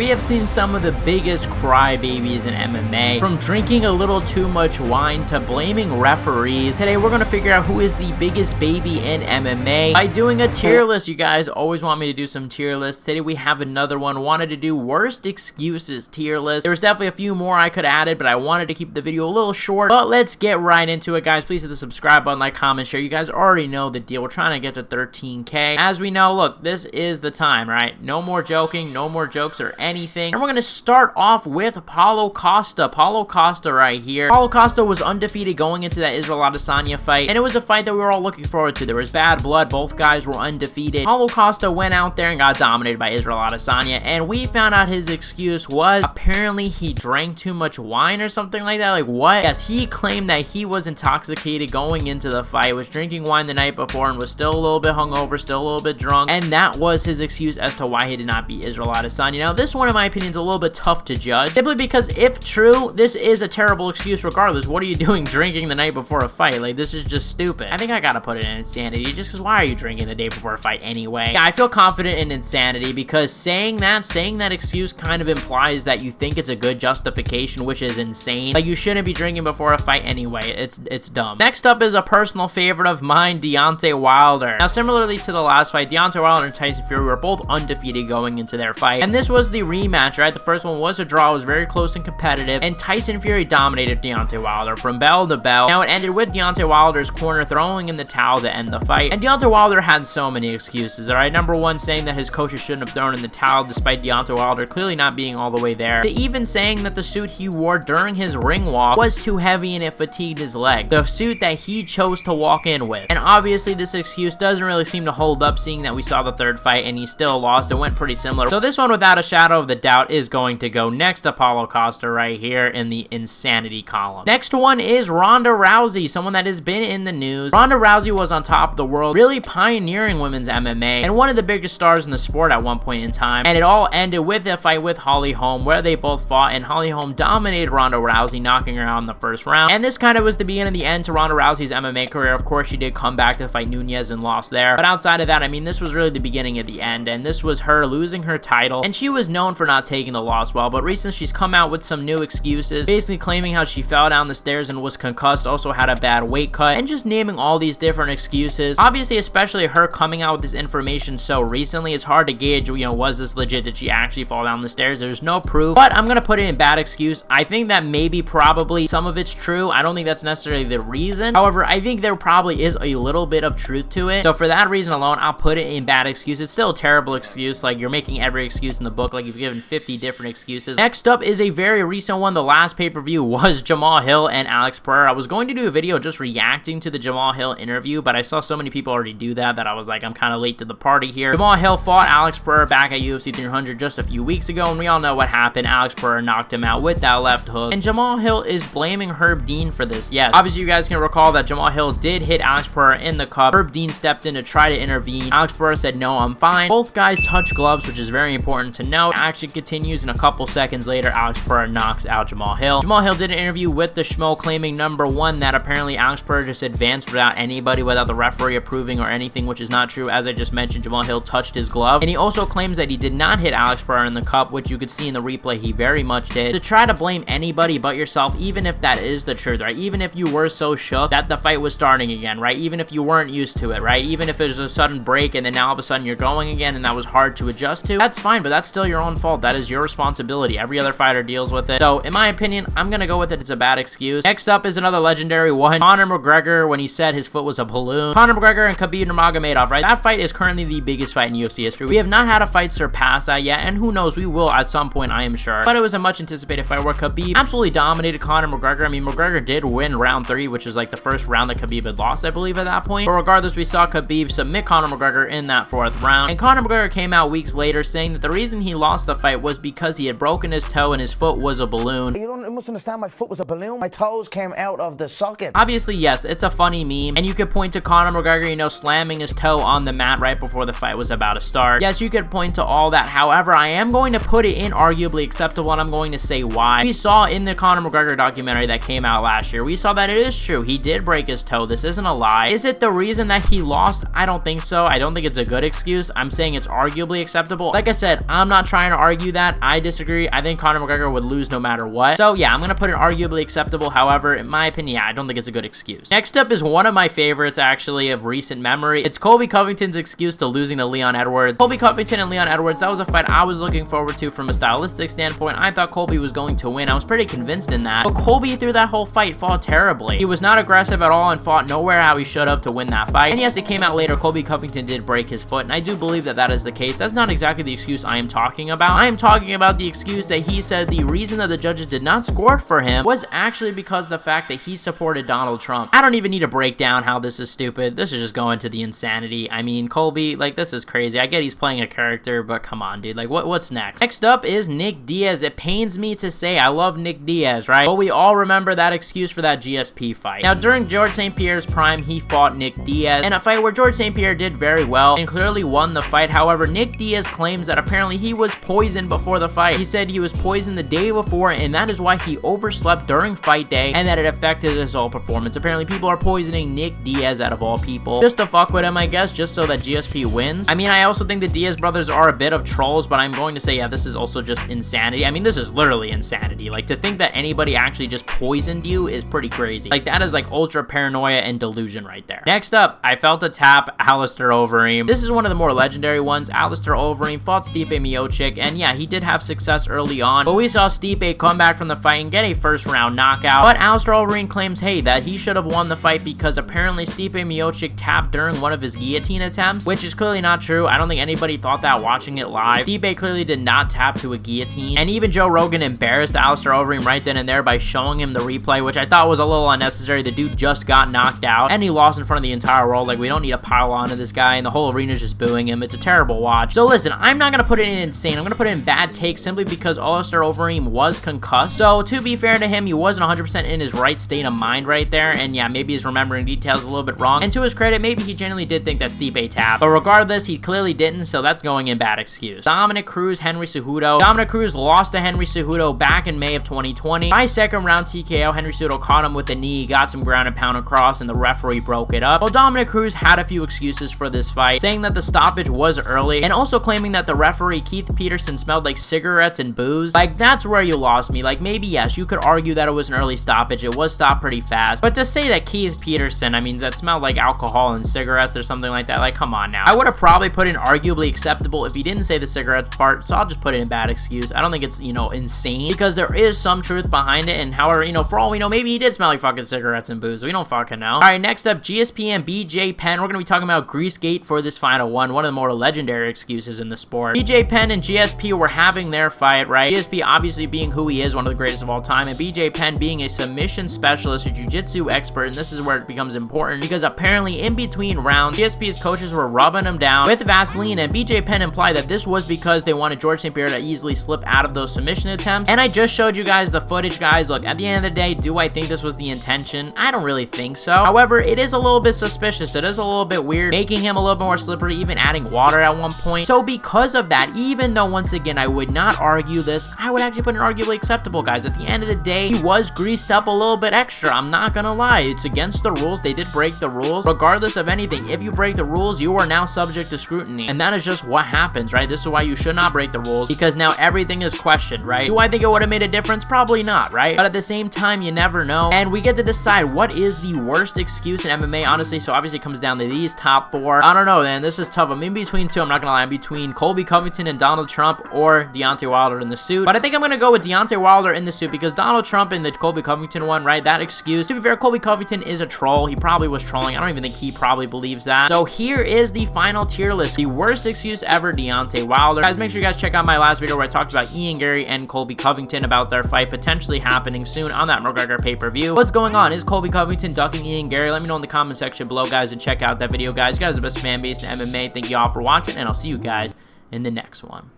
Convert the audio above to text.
We have seen some of the biggest crybabies in MMA, from drinking a little too much wine to blaming referees. Today we're going to figure out who is the biggest baby in MMA by doing a tier list. You guys always want me to do some tier lists. Today we have another one. Wanted to do worst excuses tier list. There was definitely a few more I could have added, but I wanted to keep the video a little short. But let's get right into it, guys. Please hit the subscribe button, like, comment, share. You guys already know the deal. We're trying to get to 13K. As we know, look, this is the time, right? No more joking, no more jokes or anything. And we're going to start off with Paulo Costa. Paulo Costa right here. Paulo Costa was undefeated going into that Israel Adesanya fight, and it was a fight that we were all looking forward to. There was bad blood. Both guys were undefeated. Paulo Costa went out there and got dominated by Israel Adesanya, and we found out his excuse was apparently he drank too much wine or something like that. Like, what? Yes, he claimed that he was intoxicated going into the fight, was drinking wine the night before, and was still a little bit hungover, still a little bit drunk, and that was his excuse as to why he did not beat Israel Adesanya. Now, this one, in my opinion, is a little bit tough to judge, simply because if true, this is a terrible excuse regardless. What are you doing drinking the night before a fight? Like, this is just stupid. I think I gotta put it in insanity, just because why are you drinking the day before a fight anyway? Yeah, I feel confident in insanity, because saying that excuse kind of implies that you think it's a good justification, which is insane. Like, you shouldn't be drinking before a fight anyway. It's dumb. Next up is a personal favorite of mine, Deontay Wilder. Now, similarly to the last fight, Deontay Wilder and Tyson Fury were both undefeated going into their fight, and this was the rematch, right? The first one was a draw, it was very close and competitive, and Tyson Fury dominated Deontay Wilder from bell to bell. Now, it ended with Deontay Wilder's corner throwing in the towel to end the fight, and Deontay Wilder had so many excuses, alright? Number one, saying that his coaches shouldn't have thrown in the towel despite Deontay Wilder clearly not being all the way there, to even saying that the suit he wore during his ring walk was too heavy and it fatigued his leg, the suit that he chose to walk in with. And obviously this excuse doesn't really seem to hold up, seeing that we saw the third fight and he still lost. It went pretty similar. So this one, without a shadow of the doubt, is going to go next to Paulo Costa right here in the insanity column. Next one is Ronda Rousey, someone that has been in the news. Ronda Rousey was on top of the world, really pioneering women's MMA, and one of the biggest stars in the sport at one point in time. And it all ended with a fight with Holly Holm, where they both fought, and Holly Holm dominated Ronda Rousey, knocking her out in the first round. And this kind of was the beginning of the end to Ronda Rousey's MMA career. Of course, she did come back to fight Nunes and lost there, but outside of that, I mean, this was really the beginning of the end, and this was her losing her title, and she was known for not taking the loss well. But recently, she's come out with some new excuses, basically claiming how she fell down the stairs and was concussed, also had a bad weight cut, and just naming all these different excuses. Obviously, especially her coming out with this information so recently, it's hard to gauge, you know, was this legit? Did she actually fall down the stairs? There's no proof, but I'm gonna put it in bad excuse. I think that maybe probably some of it's true. I don't think that's necessarily the reason. However, I think there probably is a little bit of truth to it. So for that reason alone, I'll put it in bad excuse. It's still a terrible excuse. Like, you're making every excuse in the book. Like, you've given 50 different excuses. Next up is a very recent one. The last pay-per-view was Jamahal Hill and Alex Pereira. I was going to do a video just reacting to the Jamahal Hill interview, but I saw so many people already do that I was like, I'm kind of late to the party here. Jamahal Hill fought Alex Pereira back at UFC 300 just a few weeks ago, and we all know what happened. Alex Pereira knocked him out with that left hook, and Jamahal Hill is blaming Herb Dean for this. Yes, obviously you guys can recall that Jamahal Hill did hit Alex Pereira in the cup. Herb Dean stepped in to try to intervene. Alex Pereira said, no, I'm fine. Both guys touch gloves, which is very important to note. Action continues, and a couple seconds later, Alex Pereira knocks out Jamahal Hill. Jamahal Hill did an interview with the Schmo, claiming, number one, that apparently Alex Pereira just advanced without anybody, without the referee approving or anything, which is not true. As I just mentioned, Jamahal Hill touched his glove, and he also claims that he did not hit Alex Pereira in the cup, which you could see in the replay he very much did. To try to blame anybody but yourself, even if that is the truth, right? Even if you were so shook that the fight was starting again, right? Even if you weren't used to it, right? Even if it was a sudden break and then now all of a sudden you're going again and that was hard to adjust to, that's fine, but that's still your own fault. That is your responsibility. Every other fighter deals with it. So in my opinion, I'm gonna go with it. It's a bad excuse. Next up is another legendary one. Conor McGregor, when he said his foot was a balloon. Conor McGregor and Khabib Nurmagomedov, right? That fight is currently the biggest fight in UFC history. We have not had a fight surpass that yet, and who knows, we will at some point, I am sure. But it was a much anticipated fight where Khabib absolutely dominated Conor McGregor. I mean, McGregor did win round 3, which is like the first round that Khabib had lost, I believe, at that point. But regardless, we saw Khabib submit Conor McGregor in that 4th round. And Conor McGregor came out weeks later saying that the reason he lost the fight was because he had broken his toe and his foot was a balloon. You must understand, my foot was a balloon. My toes came out of the socket. Obviously, yes, it's a funny meme, and you could point to Conor McGregor, you know, slamming his toe on the mat right before the fight was about to start. Yes, you could point to all that. However, I am going to put it in arguably acceptable, and I'm going to say why. We saw in the Conor McGregor documentary that came out last year, we saw that it is true. He did break his toe. This isn't a lie. Is it the reason that he lost? I don't think so. I don't think it's a good excuse. I'm saying it's arguably acceptable. Like I said, I'm not trying to argue that. I disagree. I think Conor McGregor would lose no matter what. So yeah, I'm going to put it arguably acceptable. However, in my opinion, yeah, I don't think it's a good excuse. Next up is one of my favorites, actually, of recent memory. It's Colby Covington's excuse to losing to Leon Edwards. Colby Covington and Leon Edwards, that was a fight I was looking forward to from a stylistic standpoint. I thought Colby was going to win. I was pretty convinced in that. But Colby, through that whole fight, fought terribly. He was not aggressive at all and fought nowhere how he should have to win that fight. And yes, it came out later, Colby Covington did break his foot, and I do believe that that is the case. That's not exactly the excuse I am talking about. I am talking about the excuse that he said the reason that the judges did not score it for him was actually because of the fact that he supported Donald Trump. I don't even need to break down how this is stupid. This is just going to the insanity. I mean, Colby, like, this is crazy. I get he's playing a character, but come on, dude. Like, what's next? Next up is Nick Diaz. It pains me to say I love Nick Diaz, right? But we all remember that excuse for that GSP fight. Now, during George St. Pierre's prime, he fought Nick Diaz in a fight where George St. Pierre did very well and clearly won the fight. However, Nick Diaz claims that apparently he was poisoned before the fight. He said he was poisoned the day before, and that is why he overslept during fight day, and that it affected his whole performance. Apparently, people are poisoning Nick Diaz out of all people just to fuck with him, I guess, just so that GSP wins. I mean, I also think the Diaz brothers are a bit of trolls, but I'm going to say, yeah, this is also just insanity. I mean, this is literally insanity. Like, to think that anybody actually just poisoned you is pretty crazy. Like, that is like ultra paranoia and delusion right there. Next up, I felt a tap, Alistair Overeem. This is one of the more legendary ones. Alistair Overeem fought Stipe Miocic, and yeah, he did have success early on, but we saw Stipe come back from the fight and get a first round knockout. But Alistair Overeem claims, hey, that he should have won the fight because apparently Stipe Miocic tapped during one of his guillotine attempts, which is clearly not true. I don't think anybody thought that watching it live. Stipe clearly did not tap to a guillotine, and even Joe Rogan embarrassed Alistair Overeem right then and there by showing him the replay, which I thought was a little unnecessary. The dude just got knocked out, and he lost in front of the entire world. Like, we don't need to pile on to this guy, and the whole arena's just booing him. It's a terrible watch. So listen, I'm not gonna put it in insane. I'm gonna put it in bad takes simply because Alistair Overeem was concussed. So to be fair to him, he wasn't 100% in his right state of mind right there, and yeah, maybe he's remembering details a little bit wrong. And to his credit, maybe he genuinely did think that Stipe tapped, but regardless, he clearly didn't, so that's going in bad excuse. Dominic Cruz, Henry Cejudo. Dominic Cruz lost to Henry Cejudo back in May of 2020. By second round TKO, Henry Cejudo caught him with a knee, got some ground and pound across, and the referee broke it up. Well, Dominic Cruz had a few excuses for this fight, saying that the stoppage was early, and also claiming that the referee, Keith Peterson, smelled like cigarettes and booze. Like, that's where you lost me. Like, maybe, yes, you could argue that it was an early stoppage. It was stopped pretty fast, but to say that Keith Peterson, I mean, that smelled like alcohol and cigarettes or something like that, like, come on now. I would have probably put in arguably acceptable if he didn't say the cigarettes part, so I'll just put it in bad excuse. I don't think it's, you know, insane, because there is some truth behind it, and however, you know, for all we know, maybe he did smell like fucking cigarettes and booze. We don't fucking know. All right, next up, GSP and BJ Penn. We're gonna be talking about Greasegate for this final one of the more legendary excuses in the sport. BJ Penn and GSP were having their fight, right? GSP obviously being who he is, one of the greatest of all time, and BJ Penn being a submission specialist, a jiu-jitsu expert, and this is where it becomes important, because apparently in between rounds, GSP's coaches were rubbing him down with Vaseline, and BJ Penn implied that this was because they wanted George St. Pierre to easily slip out of those submission attempts, and I just showed you guys the footage, guys. Look, at the end of the day, do I think this was the intention? I don't really think so. However, it is a little bit suspicious. It is a little bit weird, making him a little bit more slippery, even adding water at one point. So because of that, even though once again I would not argue this, I would actually put it arguably acceptable, guys. At the end of the day, he was greased up a little bit extra. I'm not gonna lie. It's against the rules. They did break the rules. Regardless of anything, if you break the rules, you are now subject to scrutiny, and that is just what happens, right? This is why you should not break the rules, because now everything is questioned, right? Do I think it would have made a difference? Probably not, right? But at the same time, you never know, and we get to decide what is the worst excuse in MMA, honestly. So obviously it comes down to these top four. I don't know, man. This is tough. I'm in between two. I'm not gonna lie. I'm between Colby Covington and Donald Trump, or Deontay Wilder in the suit. But I think I'm gonna go with Deontay Wilder in the suit, because Donald Trump in the Colby Covington one, right? That excuse, to be fair, Colby Covington is a troll. He probably was trolling. I don't even think he probably believes that. So here is the final tier list. The worst excuse ever, Deontay Wilder. Guys, make sure you guys check out my last video where I talked about Ian Gary and Colby Covington, about their fight potentially happening soon on that McGregor pay-per-view. What's going on? Is Colby Covington ducking Ian Gary? Let me know in the comment section below, guys, and check out that video, guys. You guys are the best fan base in MMA. Thank you all for watching, and I'll see you guys in the next one.